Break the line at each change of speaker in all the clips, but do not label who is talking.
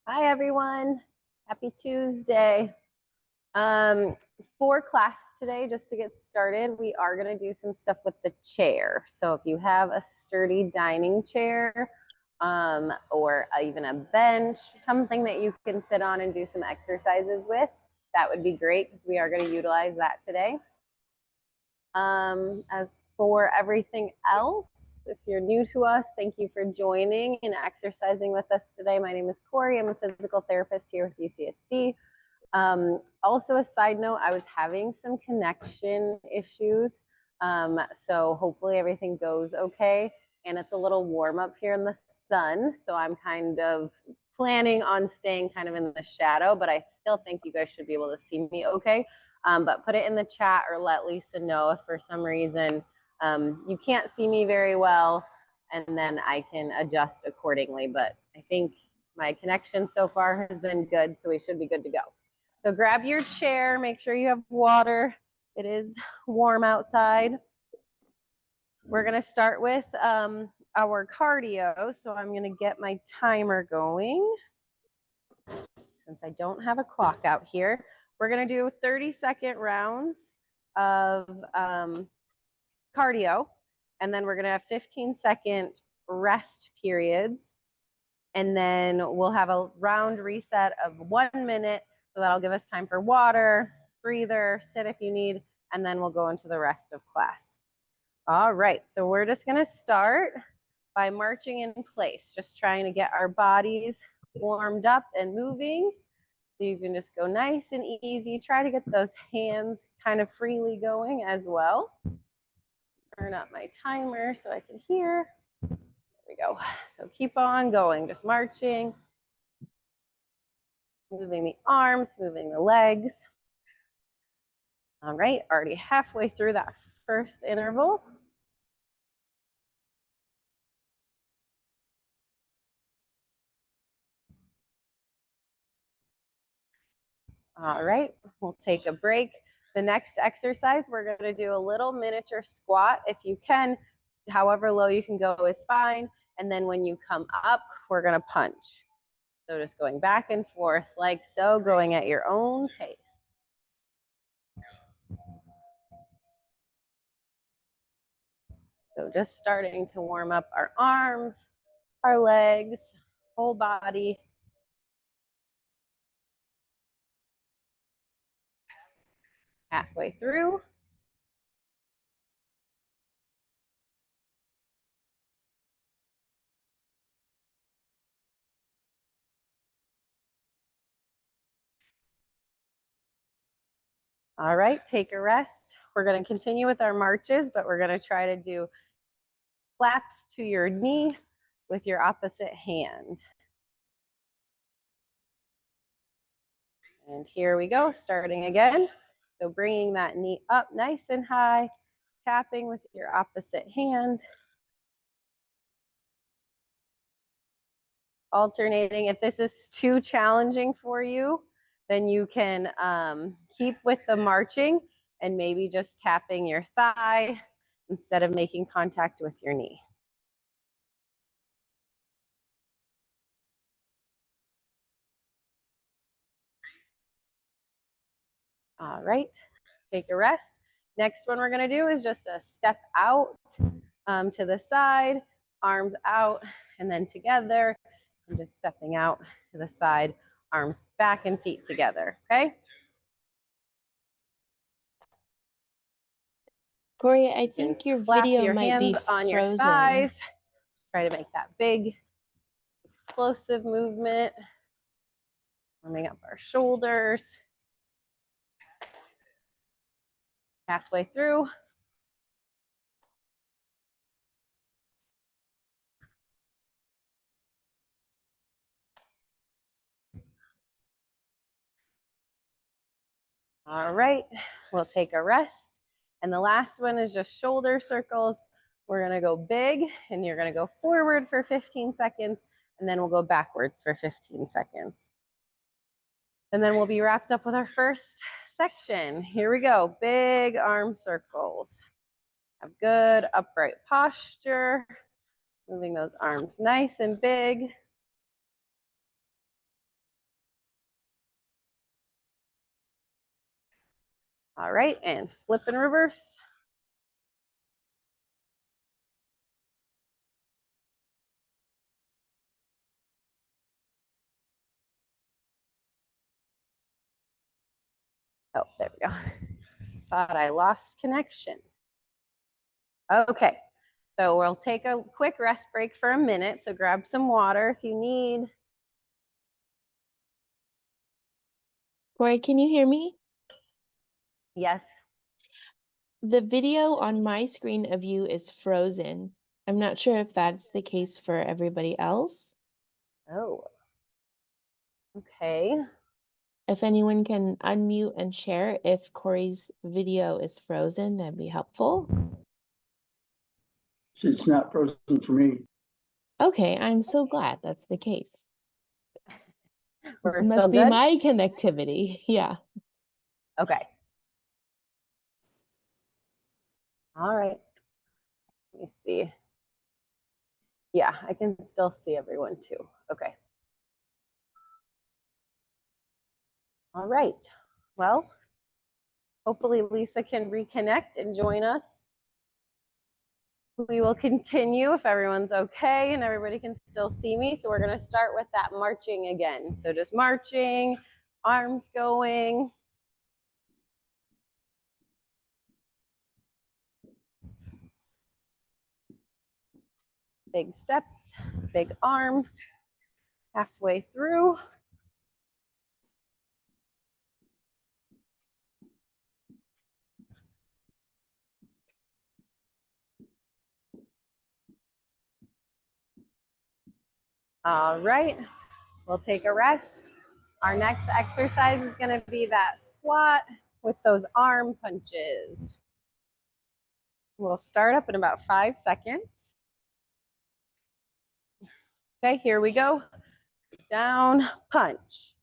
Hi, everyone. Happy Tuesday. For class today, just to get started, we are going to do some stuff with the chair. So if you have a sturdy dining chair or even a bench, something that you can sit on and do some exercises with, that would be great because we are going to utilize that today. As for everything else, if you're new to us, thank you for joining and exercising with us today. My name is Corey. I'm a physical therapist here with UCSD. Also, a side note, I was having some connection issues. So hopefully everything goes okay. And it's a little warm up here in the sun. So I'm kind of planning on staying kind of in the shadow, but I still think you guys should be able to see me okay. But put it in the chat or let Lisa know if for some reason you can't see me very well, and then I can adjust accordingly. But I think my connection so far has been good, so we should be good to go. So grab your chair, make sure you have water. It is warm outside. We're gonna start with our cardio. So I'm gonna get my timer going. Since I don't have a clock out here, we're gonna do 30-second rounds of cardio, and then we're gonna have 15-second rest periods. And then we'll have a round reset of 1 minute. So that'll give us time for water, breather, sit if you need, and then we'll go into the rest of class. All right, so we're just gonna start by marching in place, just trying to get our bodies warmed up and moving. So you can just go nice and easy. Try to get those hands kind of freely going as well. Turn up my timer so I can hear. There we go. So keep on going, just marching. Moving the arms, moving the legs. All right, already halfway through that first interval. All right, we'll take a break. The next exercise, we're going to do a little miniature squat. If you can, however low you can go is fine. And then when you come up, we're going to punch. So just going back and forth like so, going at your own pace. So just starting to warm up our arms, our legs, whole body. Halfway through. All right, take a rest. We're going to continue with our marches, but we're going to try to do claps to your knee with your opposite hand. And here we go, starting again. So bringing that knee up nice and high, tapping with your opposite hand. Alternating. If this is too challenging for you, then you can keep with the marching and maybe just tapping your thigh instead of making contact with your knee. All right, take a rest. Next one we're gonna do is just a step out to the side, arms out, and then together. I'm just stepping out to the side, arms back and feet together, okay?
Corey, I think your video might be frozen.
On your thighs. Try to make that big, explosive movement. Warming up our shoulders. Halfway through. All right, we'll take a rest. And the last one is just shoulder circles. We're gonna go big, and you're gonna go forward for 15 seconds, and then we'll go backwards for 15 seconds. And then we'll be wrapped up with our first section. Here we go, big arm circles. Have good upright posture, moving those arms nice and big. All right, and flip and reverse. Oh, there we go. Thought I lost connection. Okay, so we'll take a quick rest break for a minute. So grab some water if you need.
Corey, can you hear me?
Yes.
The video on my screen of you is frozen. I'm not sure if that's the case for everybody else.
Oh, okay.
If anyone can unmute and share if Corey's video is frozen, that'd be helpful.
It's not frozen for me.
Okay, I'm so glad that's the case.
We're
This must be
good?
my connectivity. Yeah.
Okay. All right. Let me see. Yeah, I can still see everyone too. Okay. All right. Well, hopefully Lisa can reconnect and join us. We will continue if everyone's okay and everybody can still see me. So we're going to start with that marching again. So just marching, arms going. Big steps, big arms, halfway through. All right, we'll take a rest. Our next exercise is going to be that squat with those arm punches. We'll start up in about 5 seconds. Okay, here we go. Down, punch.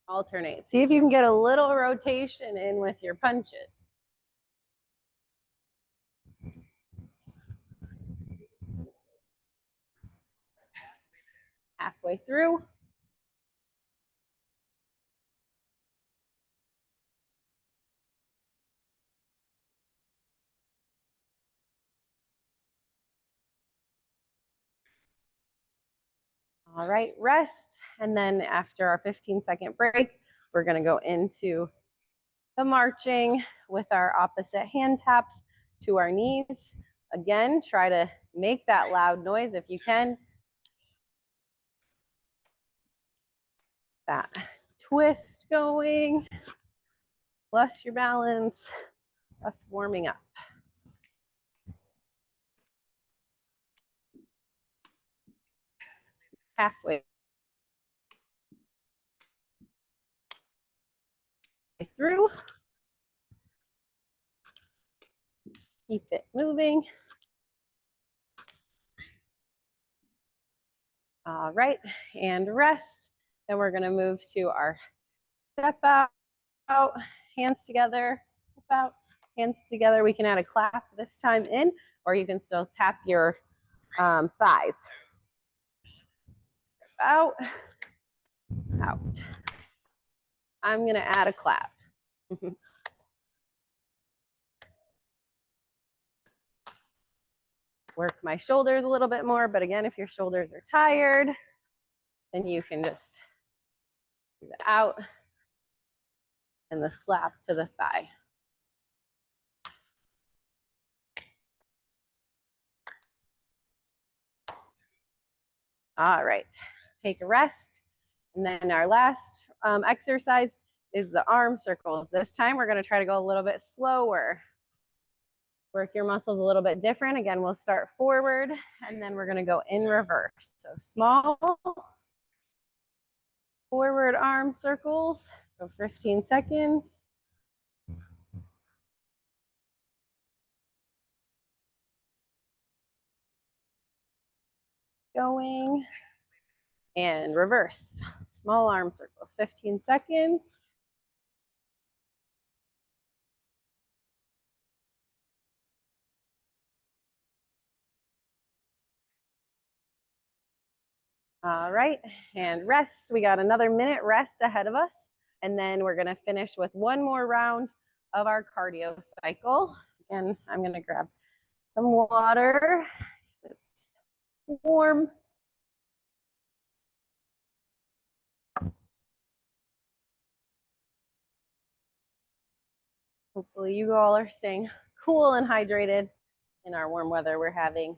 Alternate. See if you can get a little rotation in with your punches. Halfway through. All right, rest. And then after our 15-second break, we're going to go into the marching with our opposite hand taps to our knees. Again, try to make that loud noise if you can. That twist going, plus your balance, plus warming up. Halfway through. Keep it moving. All right, and rest. Then we're gonna move to our step out, hands together, step out, hands together. We can add a clap this time in, or you can still tap your thighs. Out, out. I'm gonna add a clap. Work my shoulders a little bit more, but again, if your shoulders are tired, then you can just do the out and the slap to the thigh. All right, take a rest. And then our last exercise is the arm circles. This time we're gonna try to go a little bit slower. Work your muscles a little bit different. Again, we'll start forward and then we're gonna go in reverse. So small forward arm circles for 15 seconds. Going and reverse. Small arm circles, 15 seconds. All right, and rest. We got another minute rest ahead of us. And then we're gonna finish with one more round of our cardio cycle. And I'm gonna grab some water. It's warm. Hopefully you all are staying cool and hydrated in our warm weather we're having.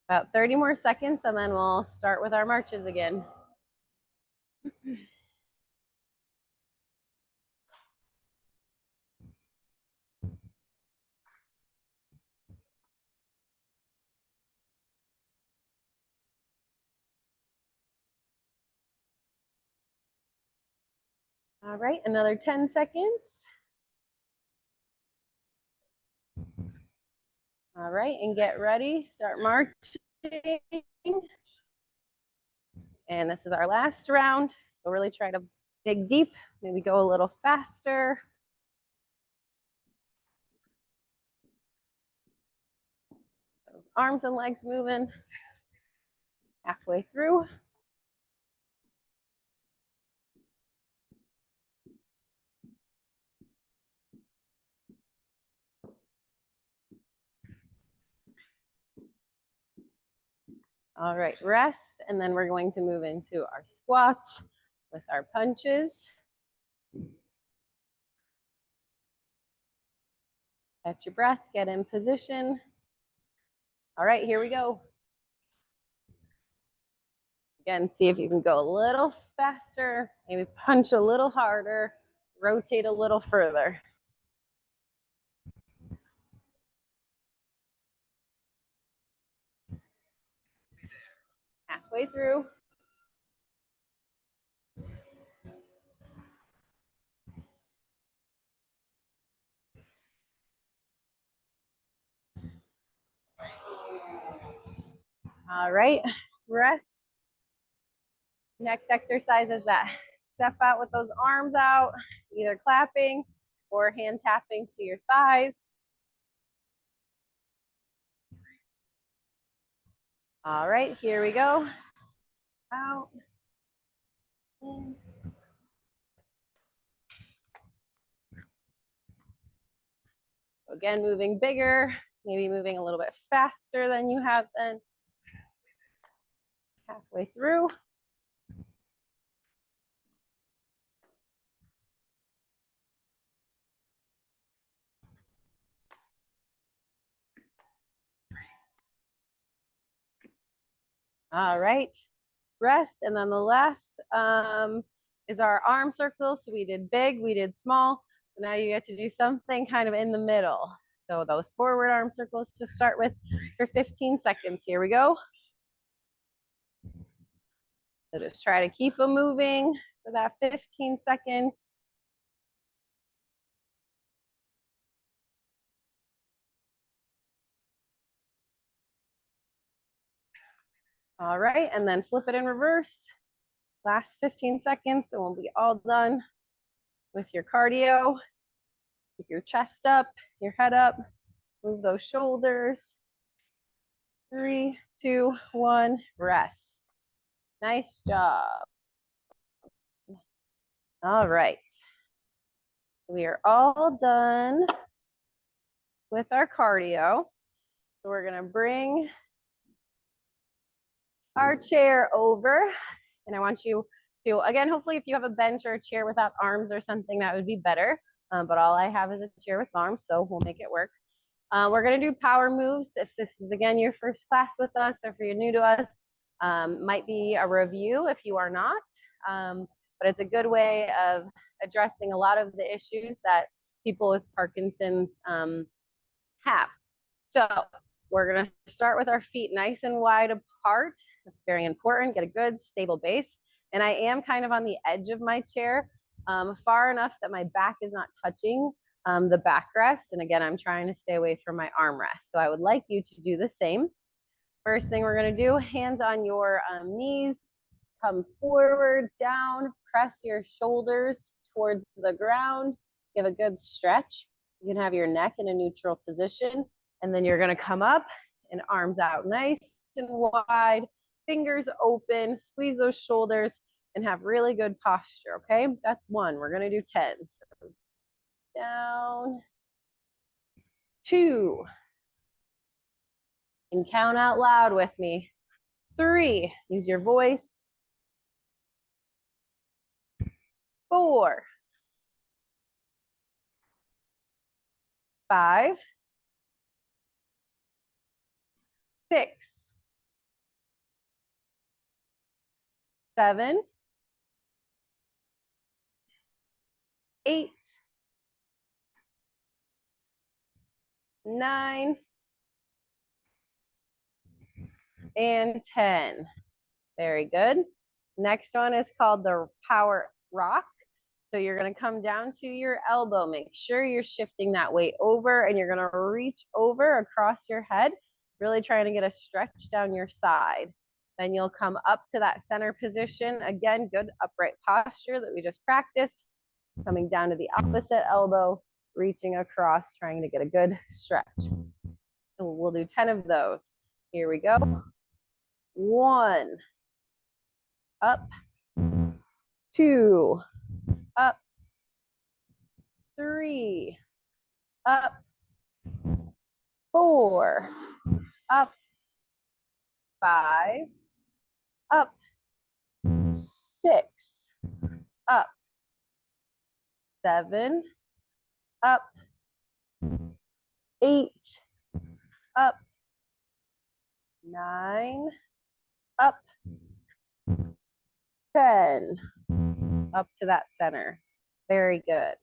About 30 more seconds and then we'll start with our marches again. All right, another 10 seconds. All right, and get ready, start marching. And this is our last round. So really try to dig deep, maybe go a little faster. Those arms and legs moving. Halfway through. All right, rest, and then we're going to move into our squats with our punches. Catch your breath, get in position. All right, here we go. Again, see if you can go a little faster, maybe punch a little harder, rotate a little further. Halfway through. All right, rest. Next exercise is that step out with those arms out, either clapping or hand tapping to your thighs. All right, here we go. Out. In. Again, moving bigger, maybe moving a little bit faster than you have been. Halfway through. All right, rest. And then the last is our arm circles. So we did big, we did small. So now you get to do something kind of in the middle. So those forward arm circles to start with for 15 seconds. Here we go. So just try to keep them moving for that 15 seconds. All right, and then flip it in reverse. Last 15 seconds, and we'll be all done with your cardio. Keep your chest up, your head up, move those shoulders. 3, 2, 1, rest. Nice job. All right. We are all done with our cardio. So we're gonna bring our chair over, and I want you to, again, hopefully if you have a bench or a chair without arms or something, that would be better. But all I have is a chair with arms, so we'll make it work. We're gonna do power moves. If this is, again, your first class with us, or if you're new to us, might be a review if you are not. But it's a good way of addressing a lot of the issues that people with Parkinson's have. So we're gonna start with our feet nice and wide apart. That's very important. Get a good stable base. And I am kind of on the edge of my chair, far enough that my back is not touching the backrest. And again, I'm trying to stay away from my armrest. So I would like you to do the same. First thing we're gonna do, hands on your knees, come forward, down, press your shoulders towards the ground. Give a good stretch. You can have your neck in a neutral position. And then you're gonna come up and arms out nice and wide, fingers open, squeeze those shoulders, and have really good posture, okay? That's one. We're going to do 10. Down. 2. And count out loud with me. 3. Use your voice. 4. 5. 6. 7. 8. 9. And 10. Very good. Next one is called the power rock. So you're going to come down to your elbow. Make sure you're shifting that weight over, and you're going to reach over across your head, really trying to get a stretch down your side. Then you'll come up to that center position. Again, good upright posture that we just practiced. Coming down to the opposite elbow, reaching across, trying to get a good stretch. So we'll do 10 of those. Here we go. 1. Up. 2. Up. 3. Up. 4. Up. 5. Up. 6. Up. 7. Up. 8. Up. 9. Up. 10. Up to that center. Very good.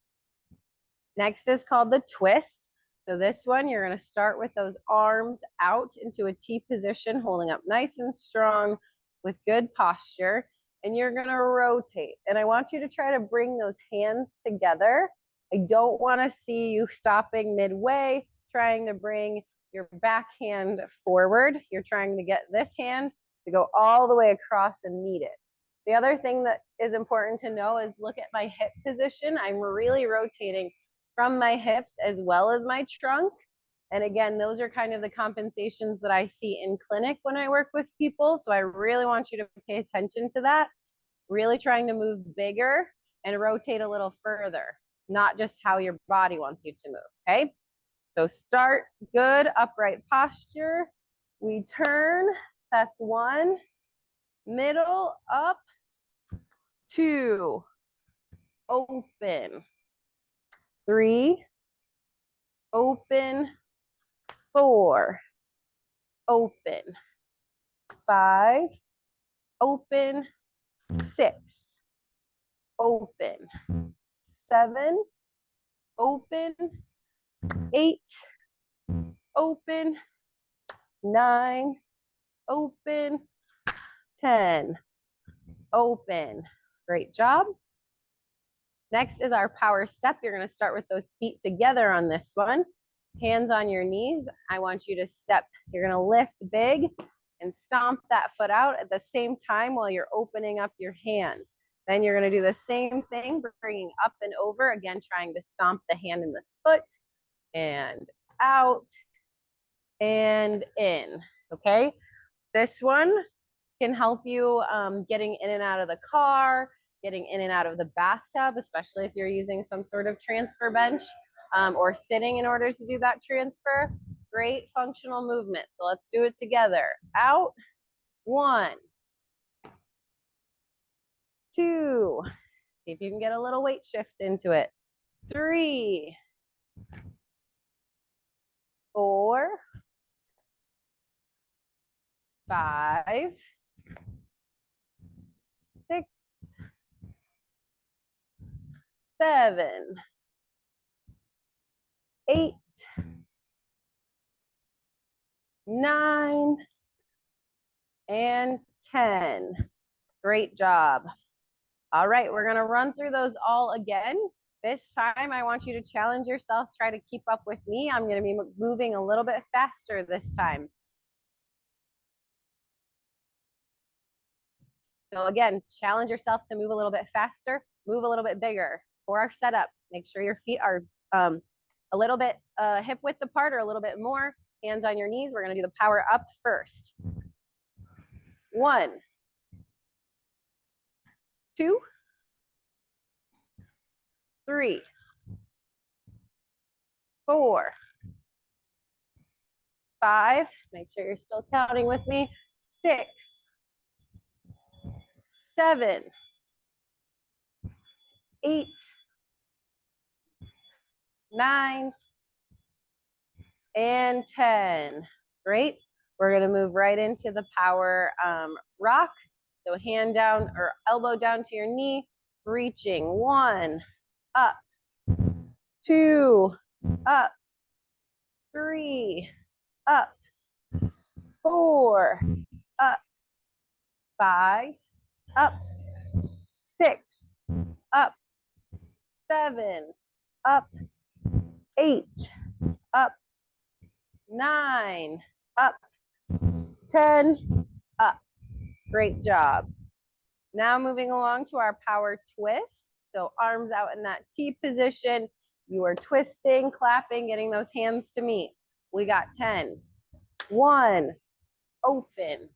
Next is called the twist. So this one, you're going to start with those arms out into a T position, holding up nice and strong with good posture. And you're going to rotate. And I want you to try to bring those hands together. I don't want to see you stopping midway, trying to bring your back hand forward. You're trying to get this hand to go all the way across and meet it. The other thing that is important to know is look at my hip position. I'm really rotating from my hips as well as my trunk. And again, those are kind of the compensations that I see in clinic when I work with people. So I really want you to pay attention to that. Really trying to move bigger and rotate a little further, not just how your body wants you to move, okay? So start good upright posture. We turn, that's 1. Middle, up. 2. Open. 3. Open. 4. Open. 5. Open. 6. Open. 7. Open. 8. Open. 9. Open. 10. Open. Great job. Next is our power step. You're going to start with those feet together on this one. Hands on your knees. I want you to step. You're going to lift big and stomp that foot out at the same time while you're opening up your hand. Then you're going to do the same thing, bringing up and over. Again, trying to stomp the hand and the foot. And out and in. Okay? This one can help you getting in and out of the car, getting in and out of the bathtub, especially if you're using some sort of transfer bench or sitting in order to do that transfer. Great functional movement. So let's do it together. Out. 1. 2. See if you can get a little weight shift into it. 3. 4. 5. 6. 7. 8. 9. And 10. Great job. All right, we're going to run through those all again. This time, I want you to challenge yourself. Try to keep up with me. I'm going to be moving a little bit faster this time. So again, challenge yourself to move a little bit faster, move a little bit bigger. For our setup, make sure your feet are a little bit hip width apart or a little bit more. Hands on your knees. We're going to do the power up first. 1. 2, 3, 4, 5, make sure you're still counting with me, 6, 7, 8, 9, and 10. Great. We're going to move right into the power rock. So hand down or elbow down to your knee, reaching. 1, up, 2, up, 3, up, 4, up, 5, up, 6, up, 7, up, 8, up, 9, up, 10, up. Great job. Now moving along to our power twist. So arms out in that T position. You are twisting, clapping, getting those hands to meet. We got 10. 1, open.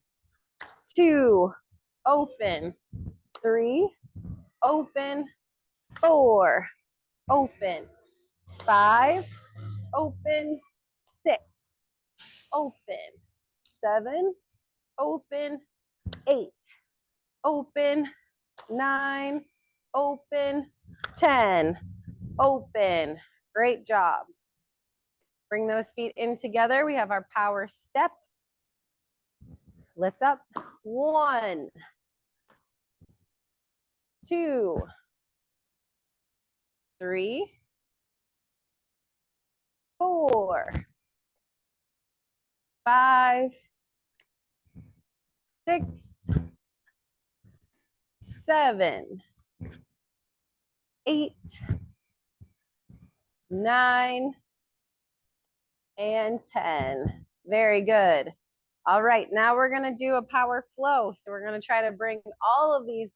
2, open. 3, open. 4, open. 5, open. 6, open. 7, open. 8, open. 9, open. 10, open. Great job. Bring those feet in together. We have our power step. Lift up. 1, 2, 3, 4, 5, 6, 7, 8, 9, and 10. Very good. All right, now we're going to do a power flow. So we're going to try to bring all of these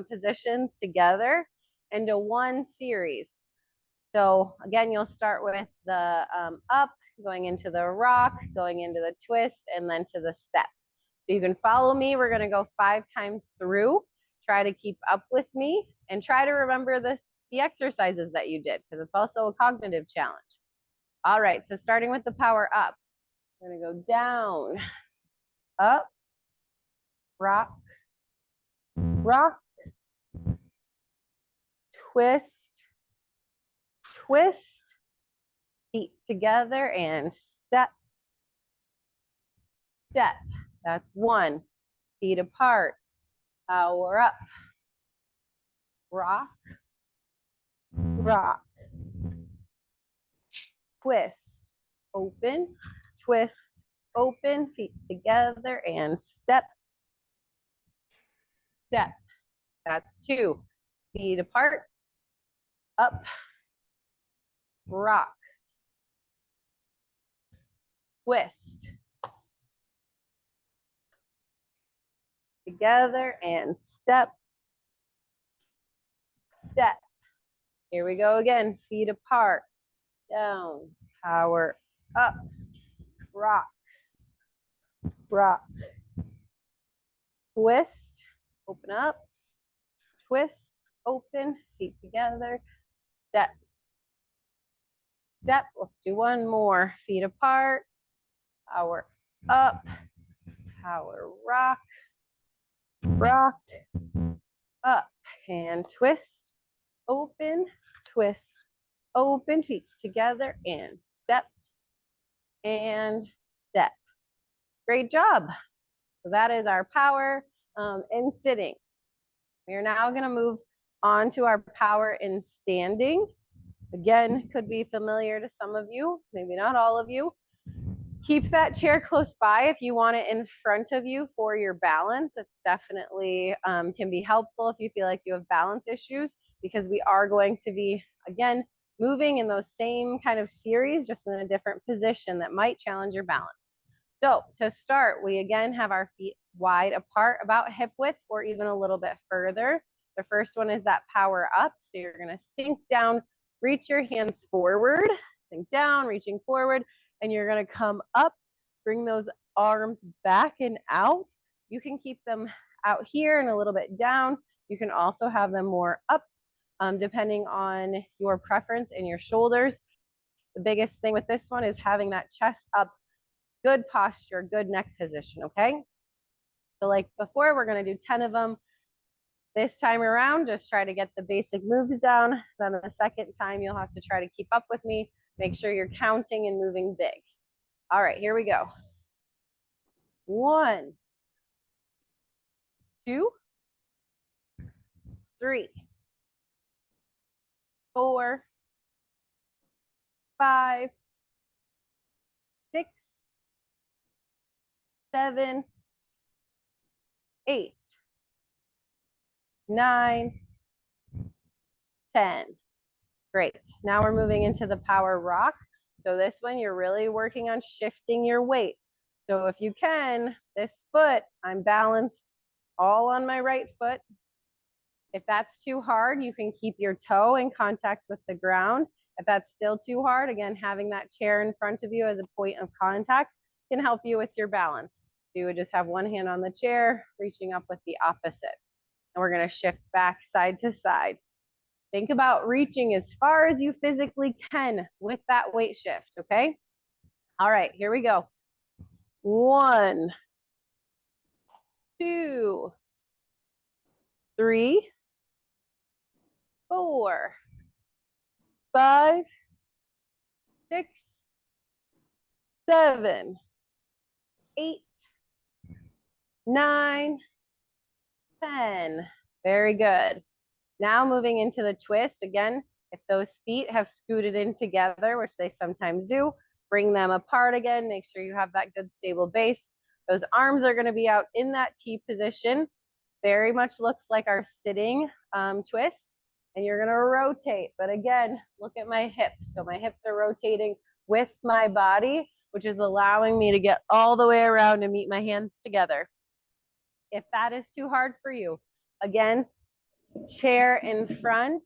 positions together into one series. So again, you'll start with the up, going into the rock, going into the twist, and then to the step. So you can follow me. We're going to go 5 times through. Try to keep up with me and try to remember the exercises that you did, because it's also a cognitive challenge. All right, so starting with the power up. We're going to go down, up, rock, rock, twist, twist, feet together and step, step. That's 1. Feet apart, power up, rock, rock, twist, open, twist, open, feet together and step, step. That's 2. Feet apart, up, rock, twist, together and step, step. Here we go again, feet apart, down, power up, rock, rock, twist, open up, twist, open, feet together, step, step. Let's do one more, feet apart, power up, power rock, rock, up, and twist, open, twist, open, feet together and step, and step. Great job. So that is our power in sitting. We are now going to move on to our power in standing. Again, could be familiar to some of you, maybe not all of you. Keep that chair close by if you want it in front of you for your balance. It's definitely can be helpful if you feel like you have balance issues, because we are going to be, again, moving in those same kind of series, just in a different position that might challenge your balance. So to start, we again have our feet wide apart, about hip width or even a little bit further. The first one is that power up. So you're going to sink down, reach your hands forward, sink down, reaching forward, and you're going to come up, bring those arms back and out. You can keep them out here and a little bit down. You can also have them more up, depending on your preference and your shoulders. The biggest thing with this one is having that chest up, good posture, good neck position, okay? So like before, we're gonna do 10 of them. This time around, just try to get the basic moves down. Then the second time, you'll have to try to keep up with me. Make sure you're counting and moving big. All right, here we go. 1, 2, 3, 4, 5, 6, 7, 8, 9, 10. Great. Now we're moving into the power rock. So this one, you're really working on shifting your weight. So if you can, this foot, I'm balanced all on my right foot. If that's too hard, you can keep your toe in contact with the ground. If that's still too hard, again, having that chair in front of you as a point of contact can help you with your balance. So you would just have one hand on the chair, reaching up with the opposite. And we're gonna shift back side to side. Think about reaching as far as you physically can with that weight shift, okay? All right, here we go. 1, 2, 3, 4, 5, 6, 7, 8, 9, 10. Very good. Now moving into the twist. Again, if those feet have scooted in together, which they sometimes do, bring them apart again. Make sure you have that good stable base. Those arms are going to be out in that T position. Very much looks like our sitting twist. And you're going to rotate. But again, look at my hips. So my hips are rotating with my body, which is allowing me to get all the way around and meet my hands together. If that is too hard for you, again, chair in front,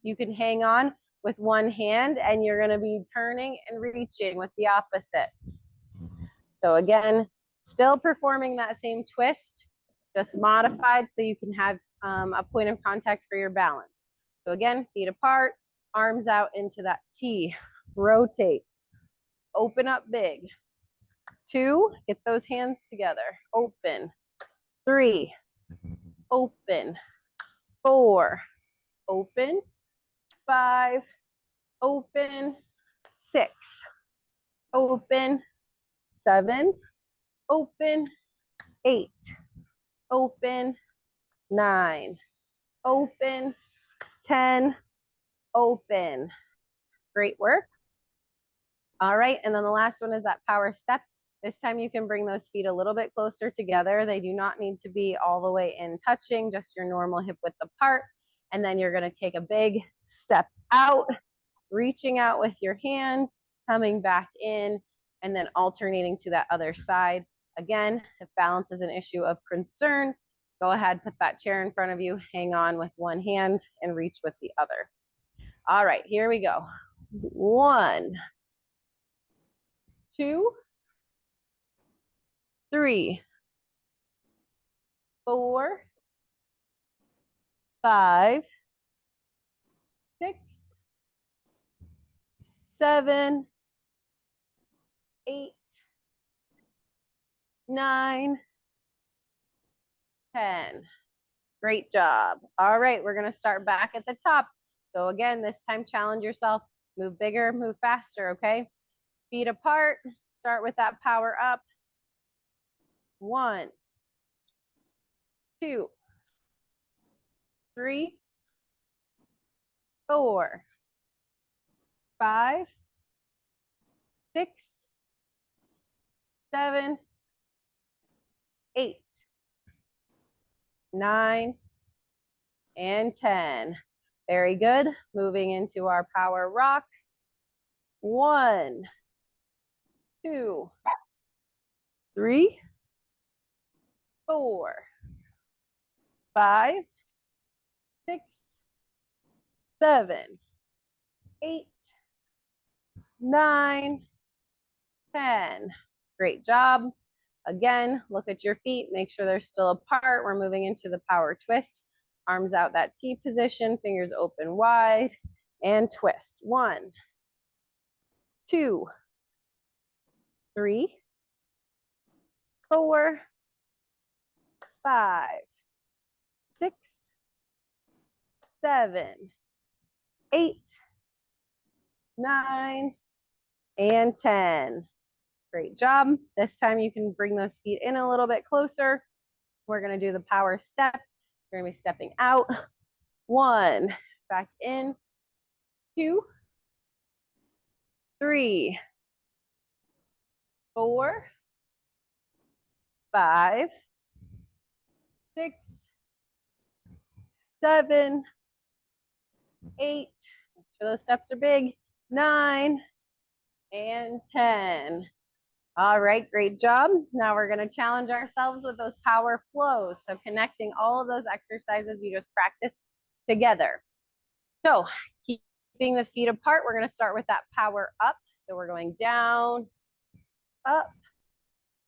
you can hang on with one hand and you're going to be turning and reaching with the opposite. So again, still performing that same twist, just modified so you can have a point of contact for your balance. So again, feet apart, arms out into that T, rotate, open up big. 2, get those hands together, open. 3, open. 4, open. 5, open. 6, open. 7, open. 8, open. 9, open. 10, open. Great work. All right, and then the last one is that power step. This time you can bring those feet a little bit closer together. They do not need to be all the way in touching, just your normal hip width apart. And then you're gonna take a big step out, reaching out with your hand, coming back in, and then alternating to that other side. Again, if balance is an issue of concern, go ahead, put that chair in front of you, hang on with one hand and reach with the other. All right, here we go. 1, 2, 3, 4, 5, 6, 7, 8, 9, 10. Great job. All right, we're gonna start back at the top. So again, this time challenge yourself, move bigger, move faster, okay? Feet apart, start with that power up. 1, 2, 3, 4, 5, 6, 7, 8, 9, and 10. Very good. Moving into our power rock. 1, 2, 3, 4, 5, 6, 7, 8, 9, 10. Great job. Again, look at your feet, make sure they're still apart. We're moving into the power twist. Arms out, that T position, fingers open wide, and twist. 1, 2, 3, 4, 5, 6, 7, 8, 9, and 10. Great job. This time you can bring those feet in a little bit closer. We're going to do the power step. You're going to be stepping out. 1, back in. 2, 3, 4, 5, 6, 7, 8. Make sure those steps are big. 9 and 10. All right, great job. Now we're going to challenge ourselves with those power flows. So connecting all of those exercises you just practiced together. So keeping the feet apart, we're going to start with that power up. So we're going down, up,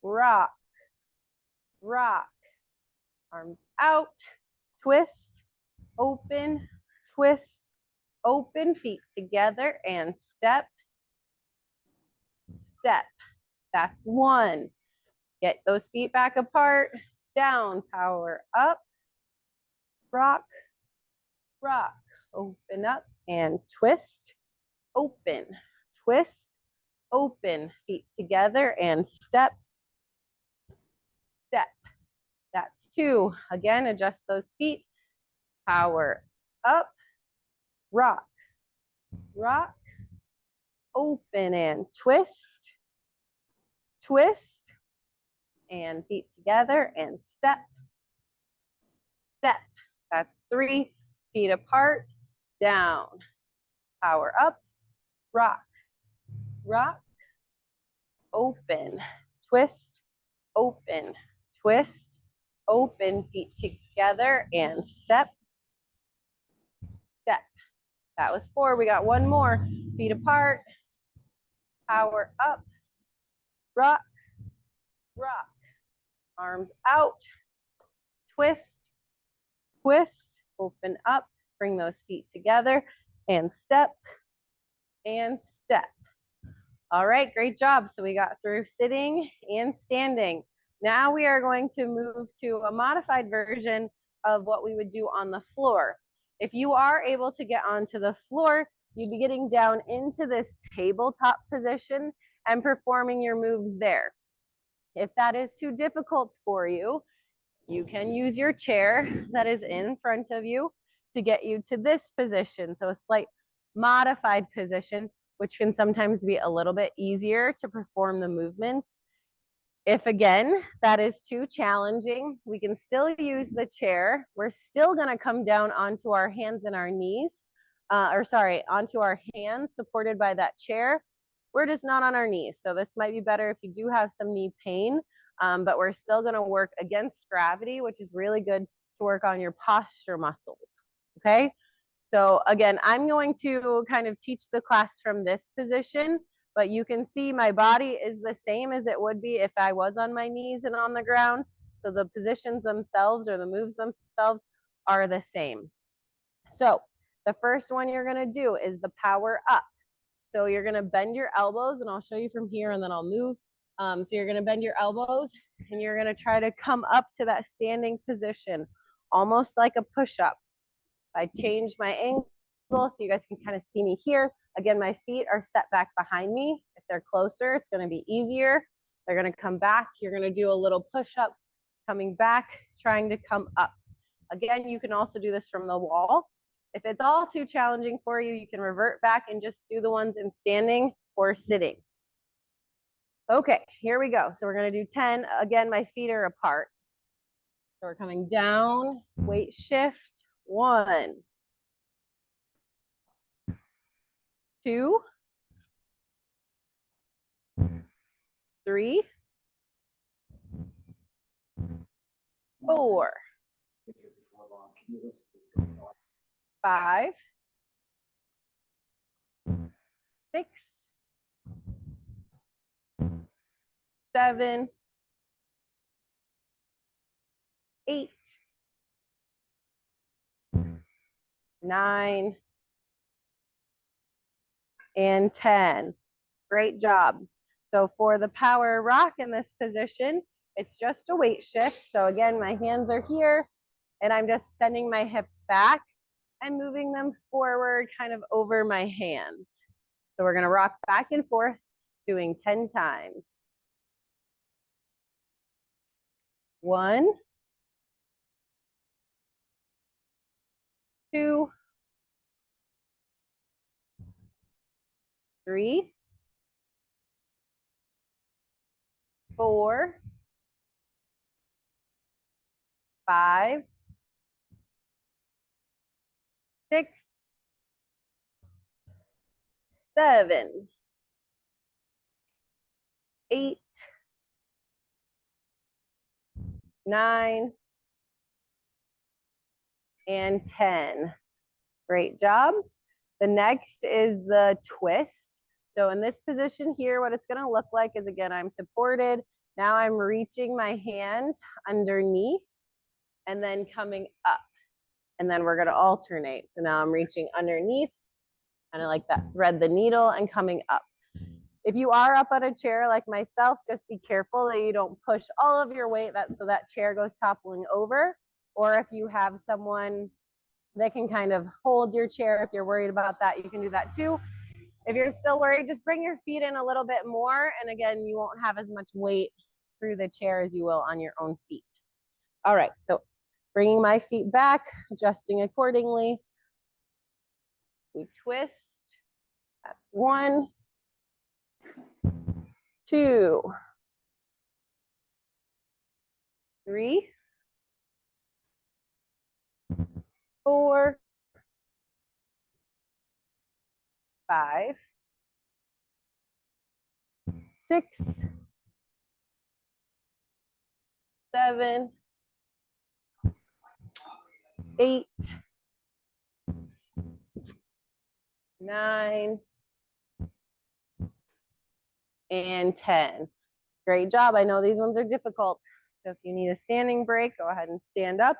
rock, rock, arms out, twist, open, twist, open, feet together, and step, step. That's 1. Get those feet back apart, down, power up, rock, rock, open up, and twist, open, twist, open, feet together, and step, step. That's 2. Again, adjust those feet, power up, rock, rock, open, and twist, twist, and feet together, and step, step. That's 3. Feet apart, down, power up, rock, rock, open, twist, open, twist, open, feet together, and step, step. That was 4. We got 1 more. Feet apart, power up, rock, rock, arms out, twist, twist, open up, bring those feet together, and step, and step. All right, great job. So we got through sitting and standing. Now we are going to move to a modified version of what we would do on the floor. If you are able to get onto the floor, you'd be getting down into this tabletop position and performing your moves there. If that is too difficult for you, you can use your chair that is in front of you to get you to this position. So a slight modified position, which can sometimes be a little bit easier to perform the movements. If again, that is too challenging, we can still use the chair. We're still gonna come down onto our hands and our knees, onto our hands supported by that chair. We're just not on our knees. So this might be better if you do have some knee pain, but we're still gonna work against gravity, which is really good to work on your posture muscles, okay? So again, I'm going to kind of teach the class from this position, but you can see my body is the same as it would be if I was on my knees and on the ground. So the positions themselves or the moves themselves are the same. So the first one you're gonna do is the power up. So you're gonna bend your elbows, and I'll show you from here and then I'll move. So you're gonna bend your elbows and you're gonna try to come up to that standing position, almost like a push-up. I change my angle so you guys can kind of see me here. Again, my feet are set back behind me. If they're closer, it's gonna be easier. They're gonna come back. You're gonna do a little push-up, coming back, trying to come up. Again, you can also do this from the wall. If it's all too challenging for you, you can revert back and just do the ones in standing or sitting. Okay, here we go. So we're gonna do 10. Again, my feet are apart. So we're coming down, weight shift. 1, 2, 3, 4, 5, 6, 7, 8, 9, and 10. Great job. So for the power rock in this position, it's just a weight shift. So again, my hands are here and I'm just sending my hips back and moving them forward kind of over my hands. So we're gonna rock back and forth doing 10 times. 1, 2, 3, 4, 5, 6, 7, 8, 9, and 10. Great job. The next is the twist. So in this position here, what it's gonna look like is, again, I'm supported. Now I'm reaching my hand underneath and then coming up. And then we're gonna alternate. So now I'm reaching underneath, kind of like that, thread the needle and coming up. If you are up on a chair like myself, just be careful that you don't push all of your weight so that chair goes toppling over. Or if you have someone that can kind of hold your chair, if you're worried about that, you can do that too. If you're still worried, just bring your feet in a little bit more. And again, you won't have as much weight through the chair as you will on your own feet. All right, so bringing my feet back, adjusting accordingly. We twist. That's 1, 2, 3, 4, 5, 6, 7, 8, 9, and 10. Great job. I know these ones are difficult. So if you need a standing break, go ahead and stand up.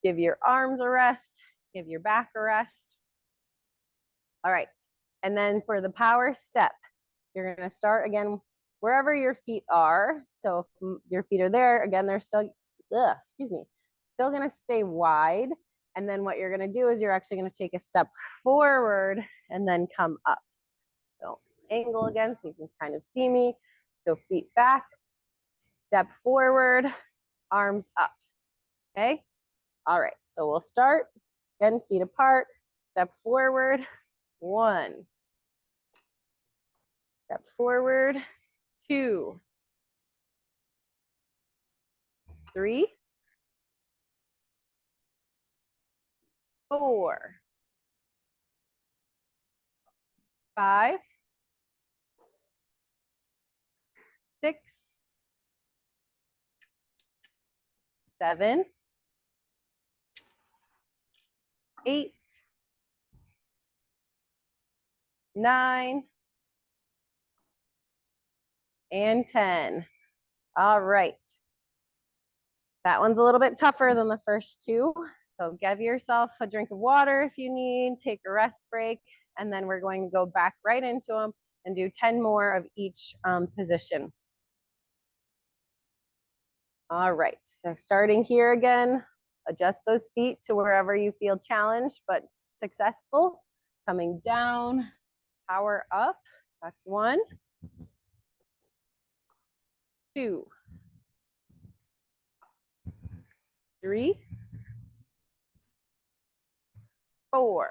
Give your arms a rest. Give your back a rest. All right. And then for the power step, you're going to start again wherever your feet are. So if your feet are there, again, they're still, still going to stay wide. And then what you're going to do is you're actually going to take a step forward and then come up. So angle again so you can kind of see me. So feet back, step forward, arms up. Okay. All right. So we'll start again, feet apart, step forward, 1. Step forward, 2, 3, 4, 5, 6, 7, 8, 9, and 10. All right. That one's a little bit tougher than the first two. So give yourself a drink of water if you need, take a rest break, and then we're going to go back right into them and do 10 more of each position. All right, so starting here again, adjust those feet to wherever you feel challenged but successful. Coming down, power up, that's 1, 2, 3, 4,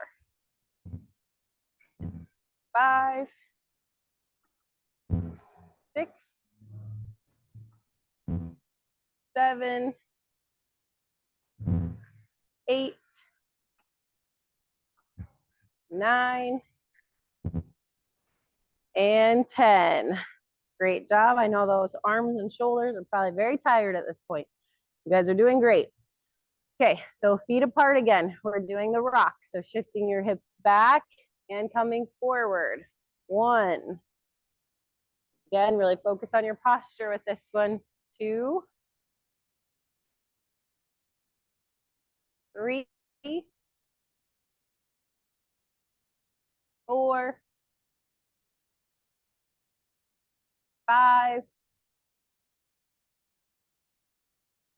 5, 6, 7, 8, 9, and 10. Great job. I know those arms and shoulders are probably very tired at this point. You guys are doing great. Okay, so feet apart again. We're doing the rock. So shifting your hips back and coming forward. 1. Again, really focus on your posture with this one. 2, 3, 4, 5,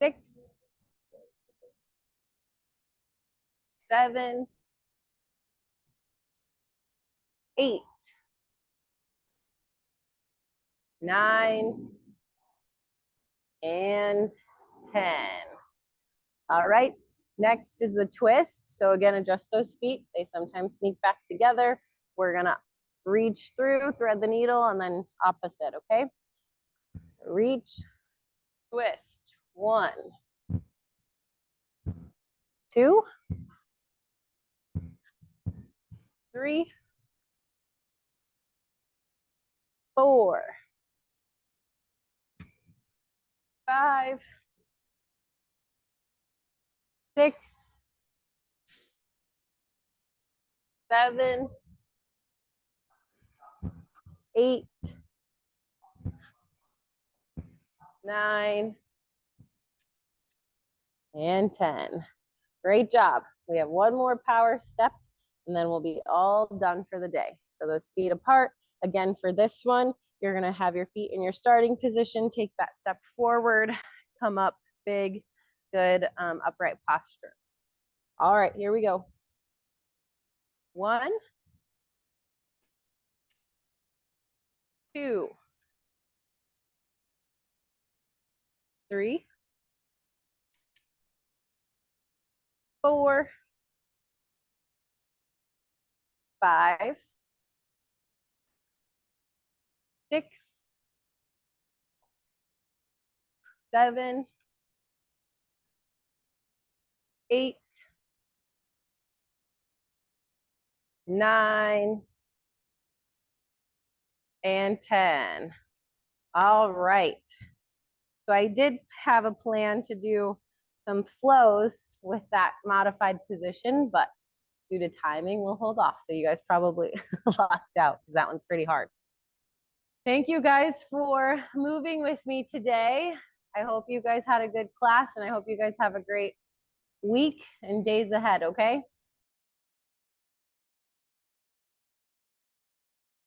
6, 7, 8, 9, and 10. All right, next is the twist. So again, adjust those feet. They sometimes sneak back together. We're gonna reach through, thread the needle, and then opposite, okay? So reach, twist. 1, 2, 3, 4, 5, 6, 7, 8, 9, and 10. Great job. We have one more power step and then we'll be all done for the day. So those feet apart. Again, for this one, you're gonna have your feet in your starting position, take that step forward, come up big, good upright posture. All right, here we go. 1, 2, 3, 4, 5, 6, 7, 8, 9, and 10. All right. So I did have a plan to do some flows with that modified position, but due to timing, we'll hold off. So you guys probably locked out because that one's pretty hard. Thank you guys for moving with me today. I hope you guys had a good class and I hope you guys have a great week and days ahead, okay?